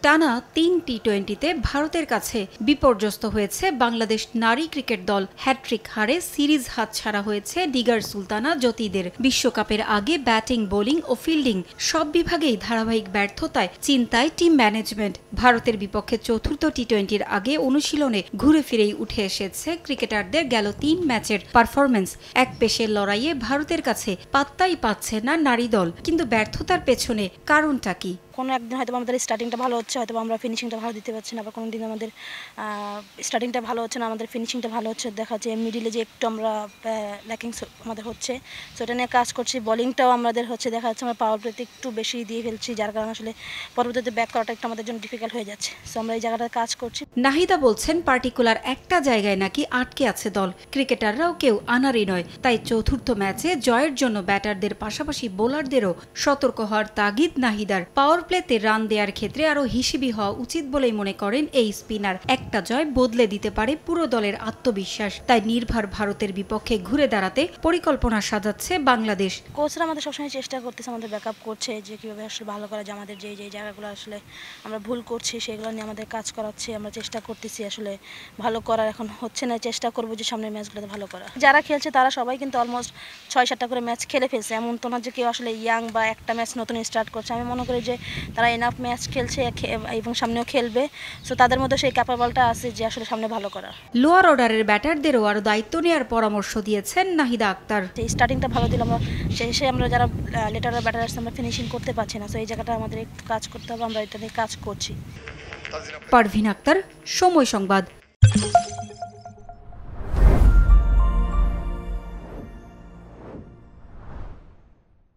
টানা ৩ টি-20তে ভারতের কাছে বিপর্যস্ত হয়েছে বাংলাদেশ নারী ক্রিকেট দল। হ্যাট্রিক হারে সিরিজ হাতছাড়া হয়েছে দিগার সুলতানা জ্যোতিদের। বিশ্বকাপের আগে ব্যাটিং, বোলিং ও ফিল্ডিং সব বিভাগেই ধারাবাহিক ব্যর্থতায় চিন্তায় টিম ম্যানেজমেন্ট। ভারতের বিপক্ষে চতুর্থ টি-20-র আগে অনুশীলনে ঘুরে ফিরেই উঠে এসেছে ক্রিকেটারদের গেল ৩ ম্যাচের পারফরম্যান্স। এক পেশের লড়াইয়ে ভারতের কাছে পাত্তাই পাচ্ছে না নারী দল। কিন্তু ব্যর্থতার পেছনে কারণটা কি? কোনো একদিন হয়তো আমাদের স্টার্টিংটা ভালো হচ্ছে, হয়তো আমরা ফিনিশিংটা ভালো দিতে পারছি না, আবার কোনো দিন আমাদের স্টার্টিংটা ভালো হচ্ছে না, আমাদের ফিনিশিংটা ভালো হচ্ছে। দেখা যাচ্ছে মিডিলে যে একটু আমরা ল্যাকিং আমাদের হচ্ছে, সো এটা নিয়ে কাজ করছি। বোলিংটাও আমাদের হচ্ছে, দেখা যাচ্ছে আমরা পাওয়ার প্লেতে একটু বেশি দিয়ে ফেলছি, যার কারণে আসলে পরবর্তীতে ব্যাক করাটা একটু আমাদের জন্য ডিফিকাল্ট হয়ে যাচ্ছে। সো আমরা এই জায়গাটায় কাজ করছি। নাহিদা বলছেন, পার্টিকুলার একটা জায়গায় নাকি আটকে আছে দল। ক্রিকেটাররাও কেউ আনারই নয়। তাই চতুর্থ ম্যাচে জয়ের জন্য ব্যাটারদের পাশাপাশি বোলারদেরও সতর্ক হওয়ার তাগিদ নাহিদার। পাওয়ার প্লেতে রান দেওয়ার ক্ষেত্রে আরও হিসেবি হওয়া উচিত বলেই মনে করেন এই স্পিনার। একটা জয় বদলে দিতে পারে পুরো দলের আত্মবিশ্বাস। তাই নির্ভর ভারতের বিপক্ষে ঘুরে দাঁড়াতে পরিকল্পনা সাজাচ্ছে বাংলাদেশ। কোচরা আমাদের সবসময় চেষ্টা করতেছে, আমাদের ব্যাকআপ করছে যে কীভাবে আসলে ভালো করা যায়। আমাদের যে জায়গাগুলো আসলে আমরা ভুল করছি সেগুলো নিয়ে আমাদের কাজ করাচ্ছে। আমরা চেষ্টা করতেছি আসলে ভালো করার, এখন হচ্ছে না, চেষ্টা করবো যে সামনের ম্যাচগুলোতে ভালো করা। যারা খেলছে তারা সবাই কিন্তু অলমোস্ট 6-7টা করে ম্যাচ খেলে ফেলছে। এমন তো না যে কেউ আসলে ইয়াং বা একটা ম্যাচ নতুন স্টার্ট করছে। আমি মনে করি যে তারা এনাফ ম্যাচ খেলছে এবং সামনেও খেলবে। সো তাদের মধ্যে সেই ক্যাপাবলটা আছে যে আসলে সামনে ভালো করা। লোয়ার অর্ডারের ব্যাটারদেরও আরও দায়িত্ব নেওয়ার পরামর্শ দিয়েছেন নাহিদা আক্তার। স্টার্টিংটা ভালো দিলে আমরা শেষে আমরা যারা লেটারের ব্যাটার আসছে আমরা ফিনিশিং করতে পারছি না। সো এই জায়গাটা আমাদের একটু কাজ করতে হবে, আমরা এটা নিয়ে কাজ করছি। পারভিন আক্তার, সময় সংবাদ।